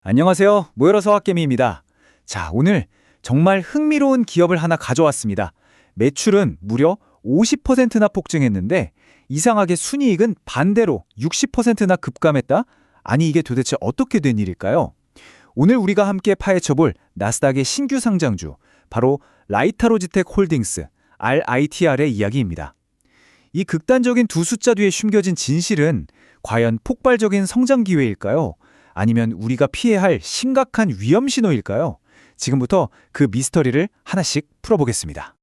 안녕하세요. 모여라서 학개미입니다. 자, 오늘 정말 흥미로운 기업을 하나 가져왔습니다. 매출은 무려 50%나 폭증했는데 이상하게 순이익은 반대로 60%나 급감했다? 아니 이게 도대체 어떻게 된 일일까요? 오늘 우리가 함께 파헤쳐볼 나스닥의 신규 상장주, 바로 라이타로지텍 홀딩스, RITR의 이야기입니다. 이 극단적인 두 숫자 뒤에 숨겨진 진실은 과연 폭발적인 성장 기회일까요? 아니면 우리가 피해야 할 심각한 위험 신호일까요? 지금부터 그 미스터리를 하나씩 풀어보겠습니다.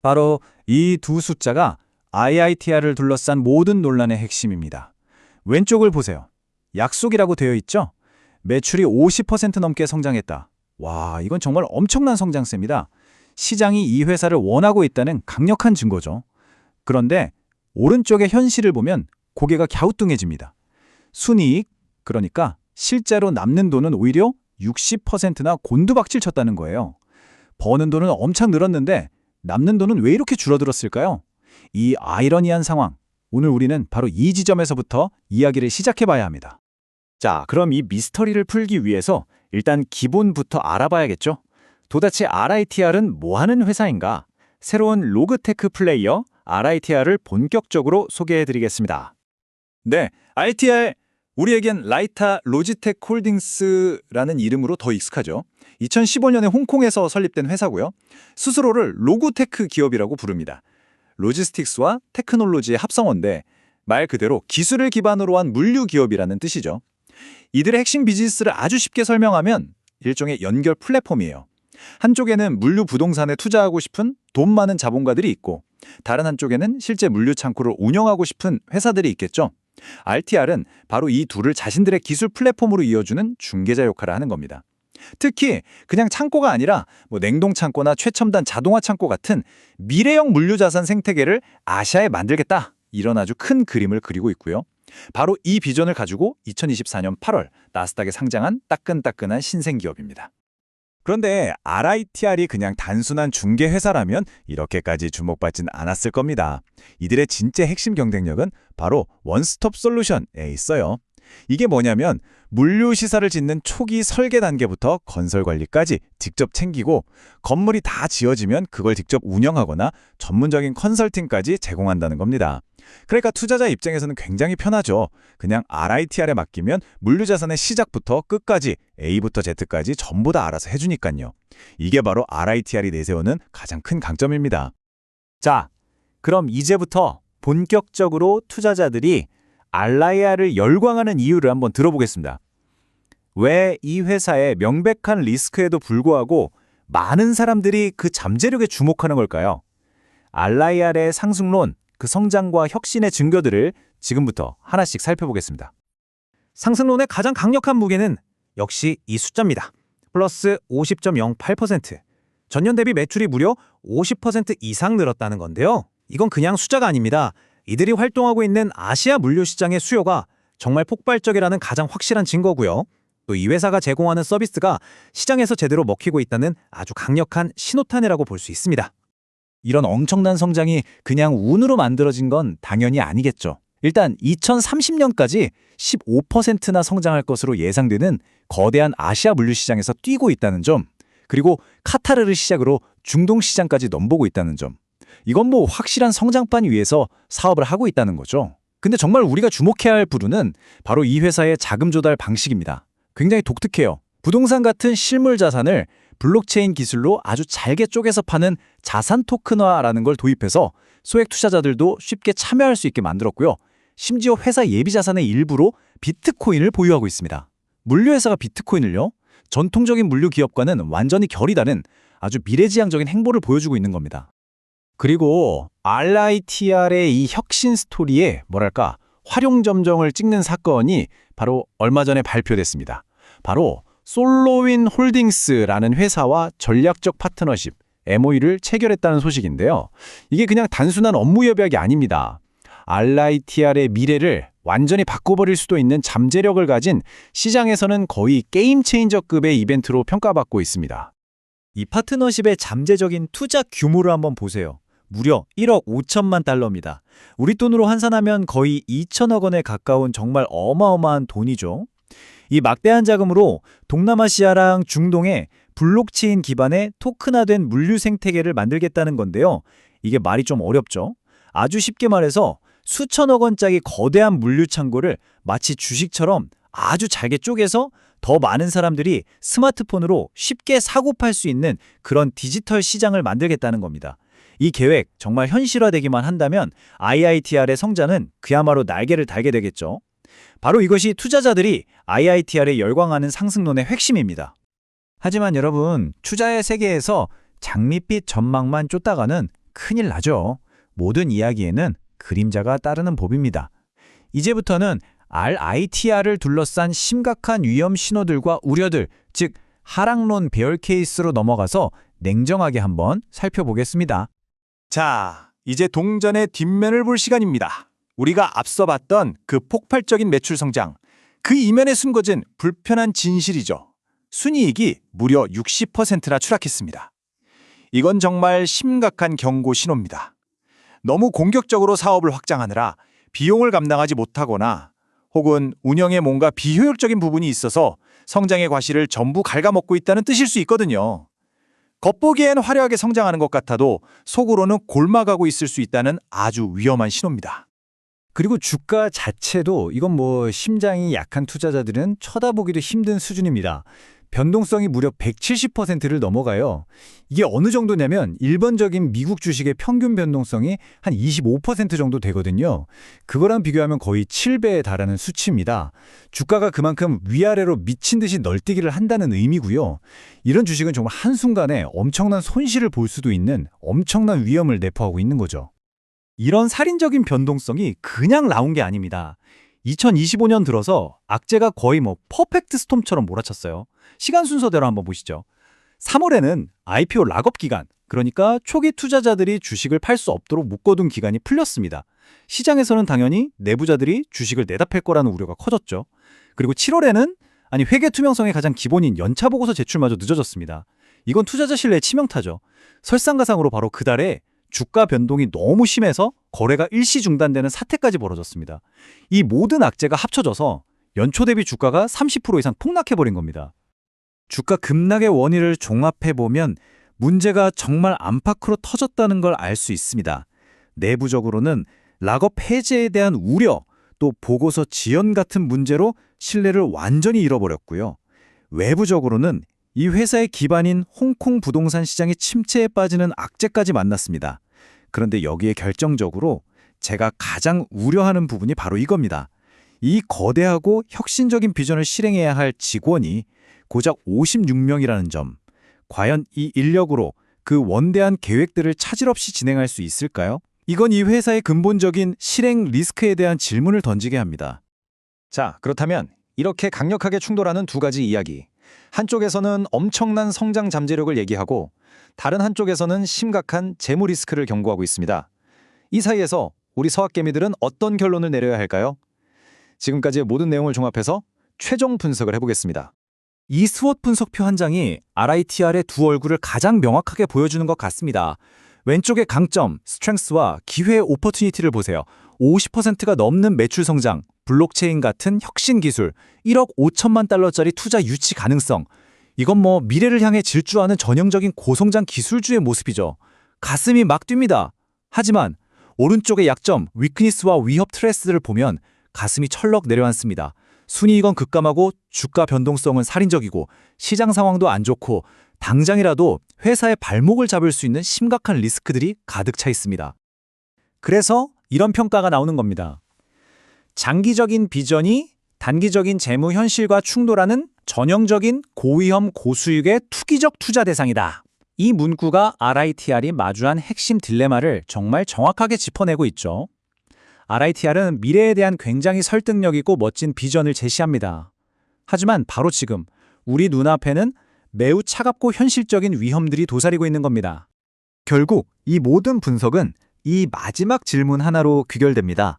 바로 이 두 숫자가 IITR을 둘러싼 모든 논란의 핵심입니다. 왼쪽을 보세요. 약속이라고 되어 있죠? 매출이 50% 넘게 성장했다. 와, 이건 정말 엄청난 성장세입니다. 시장이 이 회사를 원하고 있다는 강력한 증거죠. 그런데 오른쪽의 현실을 보면 고개가 갸우뚱해집니다. 순이익, 그러니까 실제로 남는 돈은 오히려 60%나 곤두박질 쳤다는 거예요. 버는 돈은 엄청 늘었는데 남는 돈은 왜 이렇게 줄어들었을까요? 이 아이러니한 상황, 오늘 우리는 바로 이 지점에서부터 이야기를 시작해봐야 합니다. 자, 그럼 이 미스터리를 풀기 위해서 일단 기본부터 알아봐야겠죠? 도대체 RITR은 뭐 하는 회사인가? 새로운 로그테크 플레이어 RITR을 본격적으로 소개해드리겠습니다. 네, RITR, 우리에겐 라이타 로지텍 홀딩스라는 이름으로 더 익숙하죠. 2015년에 홍콩에서 설립된 회사고요. 스스로를 로그테크 기업이라고 부릅니다. 로지스틱스와 테크놀로지의 합성어인데 말 그대로 기술을 기반으로 한 물류 기업이라는 뜻이죠. 이들의 핵심 비즈니스를 아주 쉽게 설명하면 일종의 연결 플랫폼이에요. 한쪽에는 물류 부동산에 투자하고 싶은 돈 많은 자본가들이 있고 다른 한쪽에는 실제 물류 창고를 운영하고 싶은 회사들이 있겠죠. RTR은 바로 이 둘을 자신들의 기술 플랫폼으로 이어주는 중개자 역할을 하는 겁니다. 특히 그냥 창고가 아니라 냉동 창고나 최첨단 자동화 창고 같은 미래형 물류 자산 생태계를 아시아에 만들겠다, 이런 아주 큰 그림을 그리고 있고요. 바로 이 비전을 가지고 2024년 8월 나스닥에 상장한 따끈따끈한 신생 기업입니다. 그런데 RITR이 그냥 단순한 중개 회사라면 이렇게까지 주목받진 않았을 겁니다. 이들의 진짜 핵심 경쟁력은 바로 원스톱 솔루션에 있어요. 이게 뭐냐면 물류 시설을 짓는 초기 설계 단계부터 건설 관리까지 직접 챙기고 건물이 다 지어지면 그걸 직접 운영하거나 전문적인 컨설팅까지 제공한다는 겁니다. 그러니까 투자자 입장에서는 굉장히 편하죠. 그냥 RITR에 맡기면 물류 자산의 시작부터 끝까지 A부터 Z까지 전부 다 알아서 해주니까요. 이게 바로 RITR이 내세우는 가장 큰 강점입니다. 자, 그럼 이제부터 본격적으로 투자자들이 RITR을 열광하는 이유를 한번 들어보겠습니다. 왜 이 회사의 명백한 리스크에도 불구하고 많은 사람들이 그 잠재력에 주목하는 걸까요? RITR의 상승론, 그 성장과 혁신의 증거들을 지금부터 하나씩 살펴보겠습니다. 상승론의 가장 강력한 무게는 역시 이 숫자입니다. 플러스 50.08%. 전년 대비 매출이 무려 50% 이상 늘었다는 건데요. 이건 그냥 숫자가 아닙니다. 이들이 활동하고 있는 아시아 물류 시장의 수요가 정말 폭발적이라는 가장 확실한 증거고요. 또 이 회사가 제공하는 서비스가 시장에서 제대로 먹히고 있다는 아주 강력한 신호탄이라고 볼 수 있습니다. 이런 엄청난 성장이 그냥 운으로 만들어진 건 당연히 아니겠죠. 일단 2030년까지 15%나 성장할 것으로 예상되는 거대한 아시아 물류 시장에서 뛰고 있다는 점, 그리고 카타르를 시작으로 중동 시장까지 넘보고 있다는 점, 이건 확실한 성장판 위에서 사업을 하고 있다는 거죠. 근데 정말 우리가 주목해야 할 부분은 바로 이 회사의 자금 조달 방식입니다. 굉장히 독특해요. 부동산 같은 실물 자산을 블록체인 기술로 아주 잘게 쪼개서 파는 자산 토큰화라는 걸 도입해서 소액 투자자들도 쉽게 참여할 수 있게 만들었고요. 심지어 회사 예비 자산의 일부로 비트코인을 보유하고 있습니다. 물류회사가 비트코인을요? 전통적인 물류 기업과는 완전히 결이 다른 아주 미래지향적인 행보를 보여주고 있는 겁니다. 그리고 RITR의 이 혁신 스토리에 활용점정을 찍는 사건이 바로 얼마 전에 발표됐습니다. 바로 솔로윈 홀딩스라는 회사와 전략적 파트너십, MOU를 체결했다는 소식인데요. 이게 그냥 단순한 업무 협약이 아닙니다. RITR의 미래를 완전히 바꿔버릴 수도 있는 잠재력을 가진, 시장에서는 거의 게임 체인저급의 이벤트로 평가받고 있습니다. 이 파트너십의 잠재적인 투자 규모를 한번 보세요. 무려 1억 5천만 달러입니다. 우리 돈으로 환산하면 거의 2천억 원에 가까운 정말 어마어마한 돈이죠. 이 막대한 자금으로 동남아시아랑 중동에 블록체인 기반의 토큰화된 물류 생태계를 만들겠다는 건데요. 이게 말이 좀 어렵죠? 아주 쉽게 말해서 수천억 원짜리 거대한 물류 창고를 마치 주식처럼 아주 잘게 쪼개서 더 많은 사람들이 스마트폰으로 쉽게 사고 팔 수 있는 그런 디지털 시장을 만들겠다는 겁니다. 이 계획 정말 현실화되기만 한다면 IITR의 성장은 그야말로 날개를 달게 되겠죠. 바로 이것이 투자자들이 IITR에 열광하는 상승론의 핵심입니다. 하지만 여러분, 투자의 세계에서 장밋빛 전망만 쫓다가는 큰일 나죠. 모든 이야기에는 그림자가 따르는 법입니다. 이제부터는 RITR을 둘러싼 심각한 위험 신호들과 우려들, 즉 하락론 배열 케이스로 넘어가서 냉정하게 한번 살펴보겠습니다. 자, 이제 동전의 뒷면을 볼 시간입니다. 우리가 앞서 봤던 그 폭발적인 매출 성장, 그 이면에 숨겨진 불편한 진실이죠. 순이익이 무려 60%나 추락했습니다. 이건 정말 심각한 경고 신호입니다. 너무 공격적으로 사업을 확장하느라 비용을 감당하지 못하거나 혹은 운영에 뭔가 비효율적인 부분이 있어서 성장의 과실을 전부 갉아먹고 있다는 뜻일 수 있거든요. 겉보기엔 화려하게 성장하는 것 같아도 속으로는 골마가고 있을 수 있다는 아주 위험한 신호입니다. 그리고 주가 자체도 이건 심장이 약한 투자자들은 쳐다보기도 힘든 수준입니다. 변동성이 무려 170%를 넘어가요. 이게 어느 정도냐면 일반적인 미국 주식의 평균 변동성이 한 25% 정도 되거든요. 그거랑 비교하면 거의 7배에 달하는 수치입니다. 주가가 그만큼 위아래로 미친 듯이 널뛰기를 한다는 의미고요. 이런 주식은 정말 한순간에 엄청난 손실을 볼 수도 있는 엄청난 위험을 내포하고 있는 거죠. 이런 살인적인 변동성이 그냥 나온 게 아닙니다. 2025년 들어서 악재가 거의 퍼펙트 스톰처럼 몰아쳤어요. 시간 순서대로 한번 보시죠. 3월에는 IPO 락업 기간, 그러니까 초기 투자자들이 주식을 팔 수 없도록 묶어둔 기간이 풀렸습니다. 시장에서는 당연히 내부자들이 주식을 내다 팔 거라는 우려가 커졌죠. 그리고 7월에는 회계 투명성의 가장 기본인 연차 보고서 제출마저 늦어졌습니다. 이건 투자자 신뢰의 치명타죠. 설상가상으로 바로 그달에 주가 변동이 너무 심해서 거래가 일시 중단되는 사태까지 벌어졌습니다. 이 모든 악재가 합쳐져서 연초 대비 주가가 30% 이상 폭락해버린 겁니다. 주가 급락의 원인을 종합해보면 문제가 정말 안팎으로 터졌다는 걸 알 수 있습니다. 내부적으로는 락업 해제에 대한 우려, 또 보고서 지연 같은 문제로 신뢰를 완전히 잃어버렸고요. 외부적으로는 이 회사의 기반인 홍콩 부동산 시장이 침체에 빠지는 악재까지 만났습니다. 그런데 여기에 결정적으로 제가 가장 우려하는 부분이 바로 이겁니다. 이 거대하고 혁신적인 비전을 실행해야 할 직원이 고작 56명이라는 점. 과연 이 인력으로 그 원대한 계획들을 차질 없이 진행할 수 있을까요? 이건 이 회사의 근본적인 실행 리스크에 대한 질문을 던지게 합니다. 자, 그렇다면 이렇게 강력하게 충돌하는 두 가지 이야기. 한쪽에서는 엄청난 성장 잠재력을 얘기하고 다른 한쪽에서는 심각한 재무 리스크를 경고하고 있습니다. 이 사이에서 우리 서학개미들은 어떤 결론을 내려야 할까요? 지금까지의 모든 내용을 종합해서 최종 분석을 해보겠습니다. 이 스왑 분석표 한 장이 RITR의 두 얼굴을 가장 명확하게 보여주는 것 같습니다. 왼쪽의 강점, 스트렝스와 기회의 오퍼튜니티를 보세요. 50%가 넘는 매출 성장, 블록체인 같은 혁신 기술, 1억 5천만 달러짜리 투자 유치 가능성. 이건 미래를 향해 질주하는 전형적인 고성장 기술주의 모습이죠. 가슴이 막 뜁니다. 하지만 오른쪽의 약점, 위크니스와 위협 트레스를 보면 가슴이 철렁 내려앉습니다. 순이익은 급감하고 주가 변동성은 살인적이고 시장 상황도 안 좋고 당장이라도 회사의 발목을 잡을 수 있는 심각한 리스크들이 가득 차 있습니다. 그래서 이런 평가가 나오는 겁니다. 장기적인 비전이 단기적인 재무 현실과 충돌하는 전형적인 고위험 고수익의 투기적 투자 대상이다. 이 문구가 RITR이 마주한 핵심 딜레마를 정말 정확하게 짚어내고 있죠. RITR은 미래에 대한 굉장히 설득력 있고 멋진 비전을 제시합니다. 하지만 바로 지금 우리 눈앞에는 매우 차갑고 현실적인 위험들이 도사리고 있는 겁니다. 결국 이 모든 분석은 이 마지막 질문 하나로 귀결됩니다.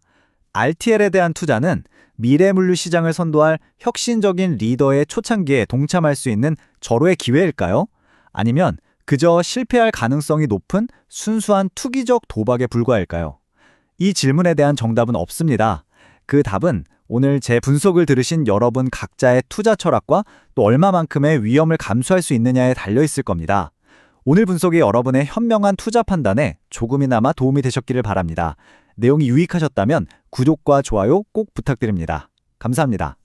RTL에 대한 투자는 미래 물류 시장을 선도할 혁신적인 리더의 초창기에 동참할 수 있는 절호의 기회일까요? 아니면 그저 실패할 가능성이 높은 순수한 투기적 도박에 불과할까요? 이 질문에 대한 정답은 없습니다. 그 답은 오늘 제 분석을 들으신 여러분 각자의 투자 철학과 또 얼마만큼의 위험을 감수할 수 있느냐에 달려 있을 겁니다. 오늘 분석이 여러분의 현명한 투자 판단에 조금이나마 도움이 되셨기를 바랍니다. 내용이 유익하셨다면 구독과 좋아요 꼭 부탁드립니다. 감사합니다.